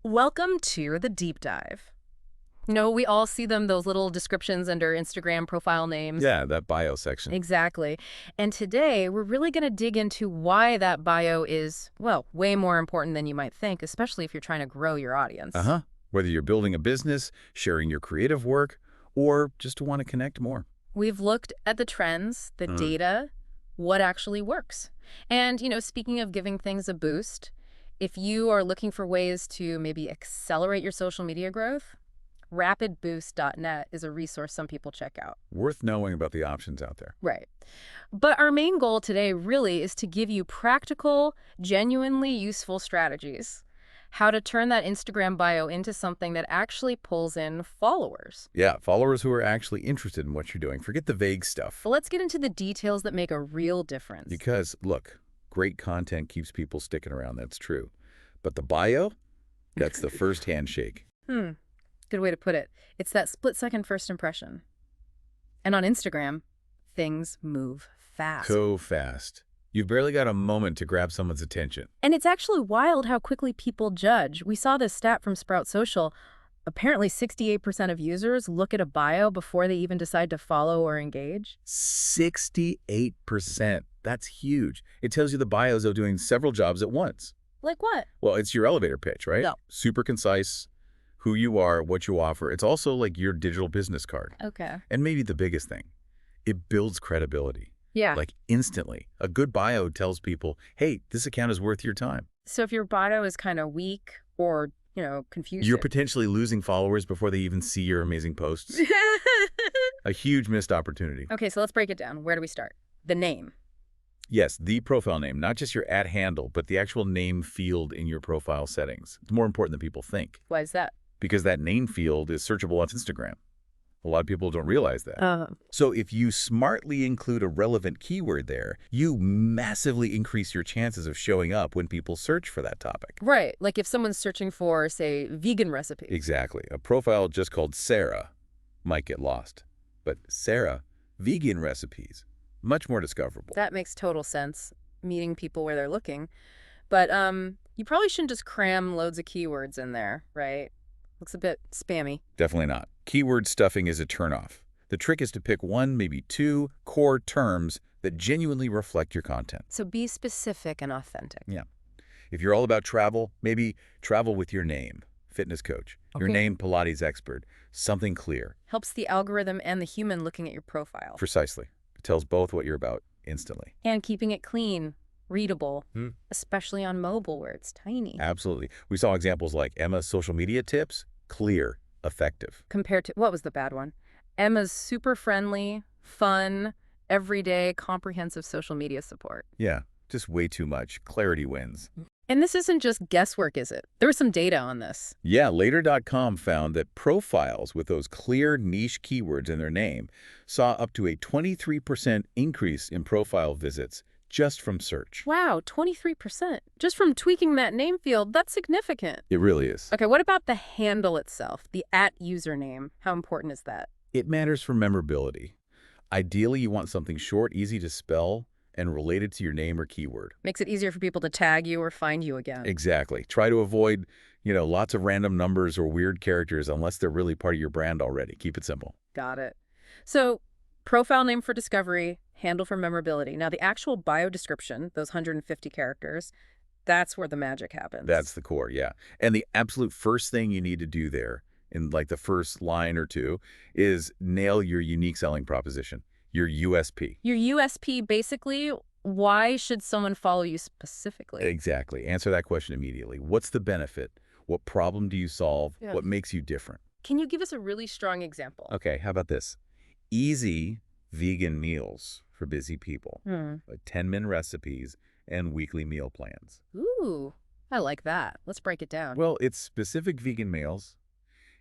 Welcome to the deep dive. No, we all see them, those little descriptions under Instagram profile names. Yeah, that bio section. Exactly. And today, we're really going to dig into why that bio is, well, way more important than you might think, especially if you're trying to grow your audience. Uh-huh. Whether you're building a business, sharing your creative work, or just want to connect more. We've looked at the trends, the Mm. data, what actually works. And, speaking of giving things a boost, if you are looking for ways to maybe accelerate your social media growth, rapidboost.net is a resource some people check out. Worth knowing about the options out there. Right. But our main goal today really is to give you practical, genuinely useful strategies. How to turn that Instagram bio into something that actually pulls in followers. Yeah, followers who are actually interested in what you're doing. Forget the vague stuff. But let's get into the details that make a real difference. Because, look, great content keeps people sticking around. That's true. But the bio, that's the first handshake. Good way to put it. It's that split-second first impression. And on Instagram, things move fast. Go fast. You've barely got a moment to grab someone's attention. And it's actually wild how quickly people judge. We saw this stat from Sprout Social. Apparently, 68% of users look at a bio before they even decide to follow or engage. 68%. That's huge. It tells you the bios are doing several jobs at once. Like what? Well, it's your elevator pitch, right? No. Super concise, who you are, what you offer. It's also like your digital business card. Okay. And maybe the biggest thing, it builds credibility. Yeah. Like instantly. A good bio tells people, hey, this account is worth your time. So if your bio is kind of weak or, confusing. You're potentially losing followers before they even see your amazing posts. A huge missed opportunity. Okay, so let's break it down. Where do we start? The name. Yes, the profile name, not just your @ handle, but the actual name field in your profile settings. It's more important than people think Why is that? because that name field is searchable on Instagram. A lot of people don't realize that. So if you smartly include a relevant keyword there, you massively increase your chances of showing up when people search for that topic. Right. Like if someone's searching for, say, vegan recipes. Exactly. A profile just called Sarah might get lost. But Sarah, vegan recipes, much more discoverable. That makes total sense, meeting people where they're looking. But you probably shouldn't just cram loads of keywords in there, right? Looks a bit spammy. Definitely not. Keyword stuffing is a turnoff. The trick is to pick one, maybe two core terms that genuinely reflect your content. So be specific and authentic. Yeah. If you're all about travel, maybe travel with your name, fitness coach, your Okay. name, Pilates expert, something clear. Helps the algorithm and the human looking at your profile. Precisely. It tells both what you're about instantly. And keeping it clean, readable, Hmm. especially on mobile where it's tiny. Absolutely. We saw examples like Emma's social media tips, clear, effective. Compared to, what was the bad one? Emma's super friendly, fun, everyday, comprehensive social media support. Yeah, just way too much. Clarity wins. And this isn't just guesswork, is it? There was some data on this. Yeah, Later.com found that profiles with those clear niche keywords in their name saw up to a 23% increase in profile visits just from search. Wow, 23%. Just from tweaking that name field, that's significant. It really is. Okay, what about the handle itself, the @username? How important is that? It matters for memorability. Ideally, you want something short, easy to spell, and related to your name or keyword. Makes it easier for people to tag you or find you again. Exactly. Try to avoid, lots of random numbers or weird characters unless they're really part of your brand already. Keep it simple. Got it. So, profile name for discovery, handle for memorability. Now, the actual bio description, those 150 characters, that's where the magic happens. That's the core, yeah. And the absolute first thing you need to do there, in like the first line or two, is nail your unique selling proposition, your USP. Your USP, basically, why should someone follow you specifically? Exactly. Answer that question immediately. What's the benefit? What problem do you solve? Yeah. What makes you different? Can you give us a really strong example? Okay, how about this? Easy vegan meals for busy people, 10-minute recipes, and weekly meal plans. Ooh, I like that. Let's break it down. Well, it's specific vegan meals.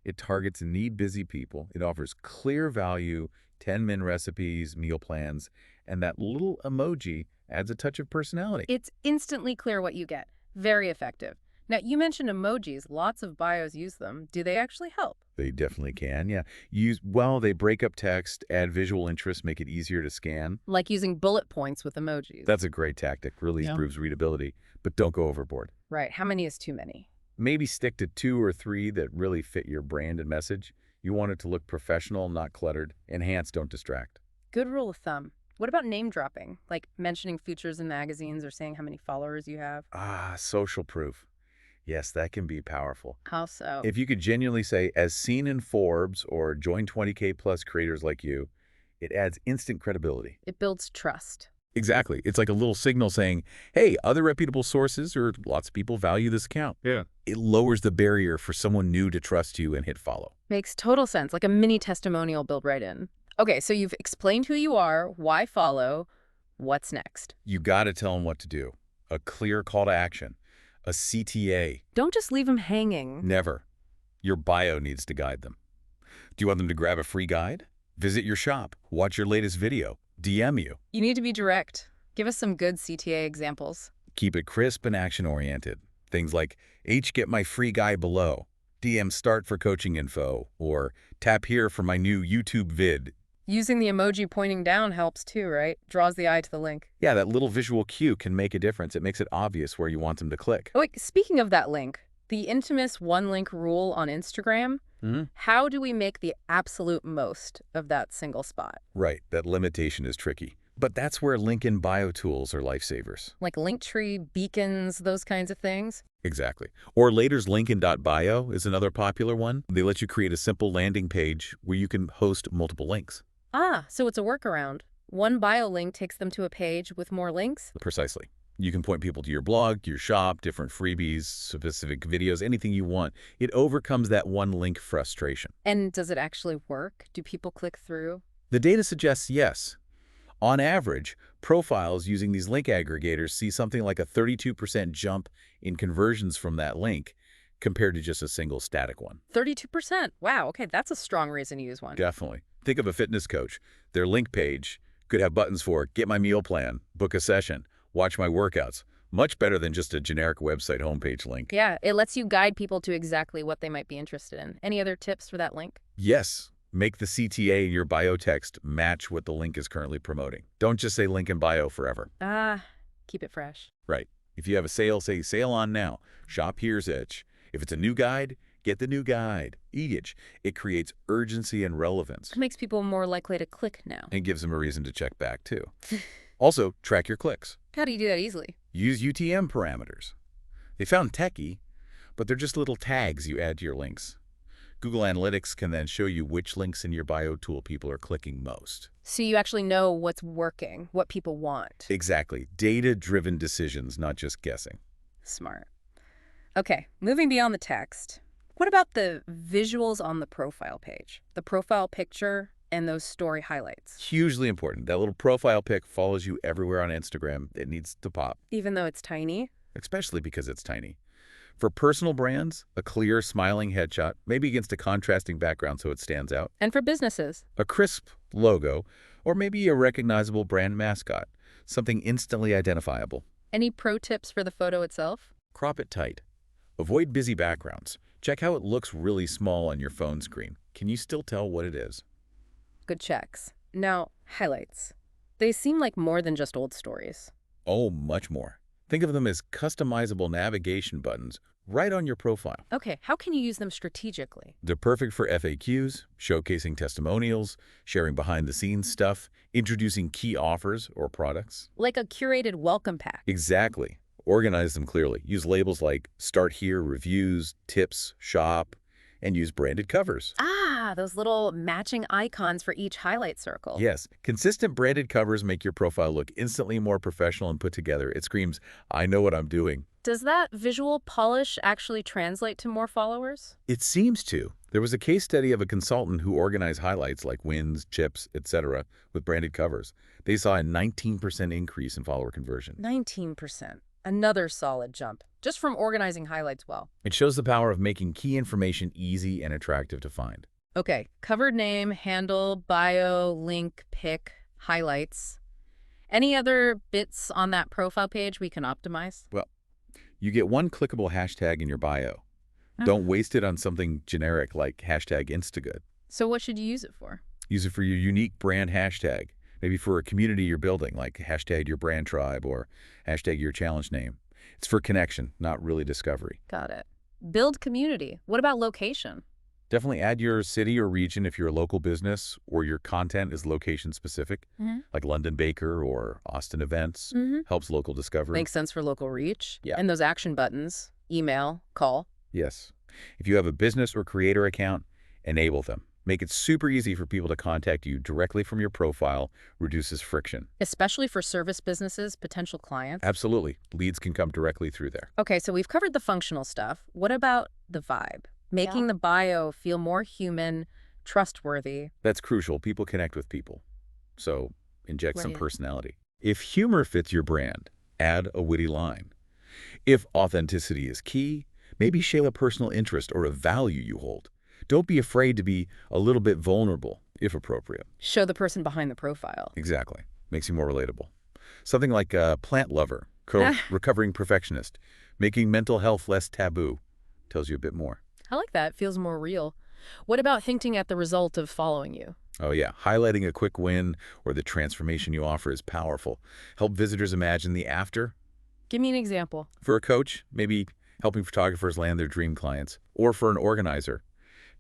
It targets need busy people. It offers clear value, 10-minute recipes, meal plans, and that little emoji adds a touch of personality. It's instantly clear what you get. Very effective. Now, you mentioned emojis. Lots of bios use them. Do they actually help? They definitely can, yeah. They break up text, add visual interest, make it easier to scan. Like using bullet points with emojis. That's a great tactic, really Yeah. improves readability, but don't go overboard. Right. How many is too many? Maybe stick to 2 or 3 that really fit your brand and message. You want it to look professional, not cluttered. Enhance, don't distract. Good rule of thumb. What about name dropping, like mentioning features in magazines or saying how many followers you have? Social proof. Yes, that can be powerful. How so? If you could genuinely say, as seen in Forbes or join 20K plus creators like you, it adds instant credibility. It builds trust. Exactly. It's like a little signal saying, hey, other reputable sources or lots of people value this account. Yeah. It lowers the barrier for someone new to trust you and hit follow. Makes total sense, like a mini testimonial built right in. Okay, so you've explained who you are, why follow, what's next? You got to tell them what to do. A clear call to action. A CTA. Don't just leave them hanging. Never. Your bio needs to guide them. Do you want them to grab a free guide? Visit your shop, watch your latest video, DM you. You need to be direct. Give us some good CTA examples. Keep it crisp and action-oriented. Things like, get my free guide below, DM start for coaching info, or tap here for my new YouTube vid. Using the emoji pointing down helps too, right? Draws the eye to the link. Yeah, that little visual cue can make a difference. It makes it obvious where you want them to click. Oh, wait, speaking of that link, the infamous one-link rule on Instagram, how do we make the absolute most of that single spot? Right, that limitation is tricky. But that's where link in bio tools are lifesavers. Like Linktree, beacons, those kinds of things? Exactly. Or Later's Linkin.bio is another popular one. They let you create a simple landing page where you can host multiple links. So it's a workaround. One bio link takes them to a page with more links? Precisely. You can point people to your blog, your shop, different freebies, specific videos, anything you want. It overcomes that one link frustration. And does it actually work? Do people click through? The data suggests yes. On average, profiles using these link aggregators see something like a 32% jump in conversions from that link compared to just a single static one. 32%? Wow, okay, that's a strong reason to use one. Definitely. Think of a fitness coach. Their link page could have buttons for get my meal plan, book a session, watch my workouts. Much better than just a generic website homepage link. Yeah, it lets you guide people to exactly what they might be interested in. Any other tips for that link? Yes. Make the CTA in your bio text match what the link is currently promoting. Don't just say link in bio forever. Keep it fresh. Right. If you have a sale, say sale on now. Shop here's itch. If it's a new guide, get the new guide. Itch. It creates urgency and relevance. It makes people more likely to click now. And gives them a reason to check back, too. Also, track your clicks. How do you do that easily? Use UTM parameters. They sound techy, but they're just little tags you add to your links. Google Analytics can then show you which links in your bio tool people are clicking most. So you actually know what's working, what people want. Exactly. Data-driven decisions, not just guessing. Smart. Okay, moving beyond the text. What about the visuals on the profile page? The profile picture and those story highlights. Hugely important. That little profile pic follows you everywhere on Instagram. It needs to pop. Even though it's tiny? Especially because it's tiny. For personal brands, a clear, smiling headshot, maybe against a contrasting background so it stands out. And for businesses? A crisp logo, or maybe a recognizable brand mascot, something instantly identifiable. Any pro tips for the photo itself? Crop it tight. Avoid busy backgrounds. Check how it looks really small on your phone screen. Can you still tell what it is? Good checks. Now, highlights. They seem like more than just old stories. Oh, much more. Think of them as customizable navigation buttons right on your profile. Okay, how can you use them strategically? They're perfect for FAQs, showcasing testimonials, sharing behind-the-scenes stuff, introducing key offers or products. Like a curated welcome pack. Exactly. Organize them clearly. Use labels like Start Here, Reviews, Tips, Shop, and use branded covers. Those little matching icons for each highlight circle. Yes. Consistent branded covers make your profile look instantly more professional and put together. It screams, I know what I'm doing. Does that visual polish actually translate to more followers? It seems to. There was a case study of a consultant who organized highlights like wins, chips, etc. with branded covers. They saw a 19% increase in follower conversion. 19%. Another solid jump, just from organizing highlights well. It shows the power of making key information easy and attractive to find. Okay, covered name, handle, bio, link, pic, highlights. Any other bits on that profile page we can optimize? Well, you get one clickable hashtag in your bio. Don't waste it on something generic like hashtag Instagood. So what should you use it for? Use it for your unique brand hashtag. Maybe for a community you're building, like hashtag your brand tribe or hashtag your challenge name. It's for connection, not really discovery. Got it. Build community. What about location? Definitely add your city or region if you're a local business or your content is location-specific, like London Baker or Austin Events. Helps local discovery. Makes sense for local reach. Yeah. And those action buttons, email, call. Yes. If you have a business or creator account, enable them. Make it super easy for people to contact you directly from your profile, reduces friction. Especially for service businesses, potential clients. Absolutely. Leads can come directly through there. Okay, so we've covered the functional stuff. What about the vibe? Making the bio feel more human, trustworthy. That's crucial. People connect with people. So inject some Right. personality. If humor fits your brand, add a witty line. If authenticity is key, maybe share a personal interest or a value you hold. Don't be afraid to be a little bit vulnerable, if appropriate. Show the person behind the profile. Exactly. Makes you more relatable. Something like a plant lover, recovering perfectionist, making mental health less taboo, tells you a bit more. I like that. Feels more real. What about hinting at the result of following you? Oh yeah, highlighting a quick win or the transformation you offer is powerful. Help visitors imagine the after. Give me an example. For a coach, maybe helping photographers land their dream clients. Or for an organizer,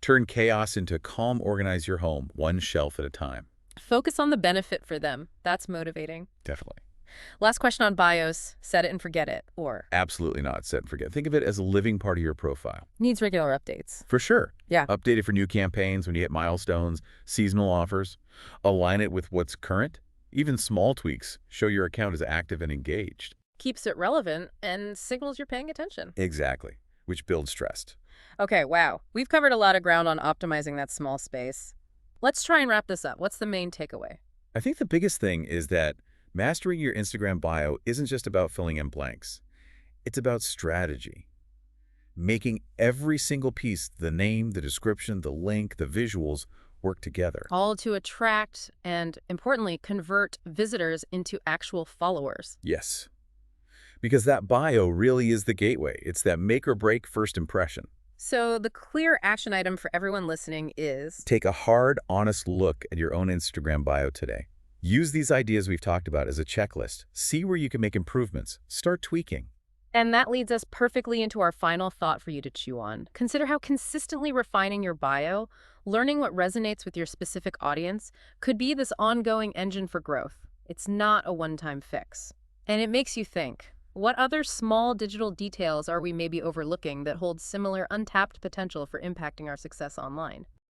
turn chaos into calm, organize your home, one shelf at a time. Focus on the benefit for them. That's motivating. Definitely. Last question on bios. Set it and forget it. Or Absolutely not set and forget. Think of it as a living part of your profile. needs regular updates. For sure. Yeah. Update it for new campaigns when you hit milestones, seasonal offers. Align it with what's current. Even small tweaks show your account is active and engaged. Keeps it relevant and signals you're paying attention. Exactly, which builds trust. Okay, wow. We've covered a lot of ground on optimizing that small space. Let's try and wrap this up. What's the main takeaway? I think the biggest thing is that mastering your Instagram bio isn't just about filling in blanks. It's about strategy. Making every single piece, the name, the description, the link, the visuals, work together. All to attract and, importantly, convert visitors into actual followers. Yes. Because that bio really is the gateway. It's that make or break first impression. So the clear action item for everyone listening is... Take a hard, honest look at your own Instagram bio today. Use these ideas we've talked about as a checklist. See where you can make improvements. Start tweaking. And that leads us perfectly into our final thought for you to chew on. Consider how consistently refining your bio, learning what resonates with your specific audience, could be this ongoing engine for growth. It's not a one-time fix. And it makes you think, what other small digital details are we maybe overlooking that hold similar untapped potential for impacting our success online?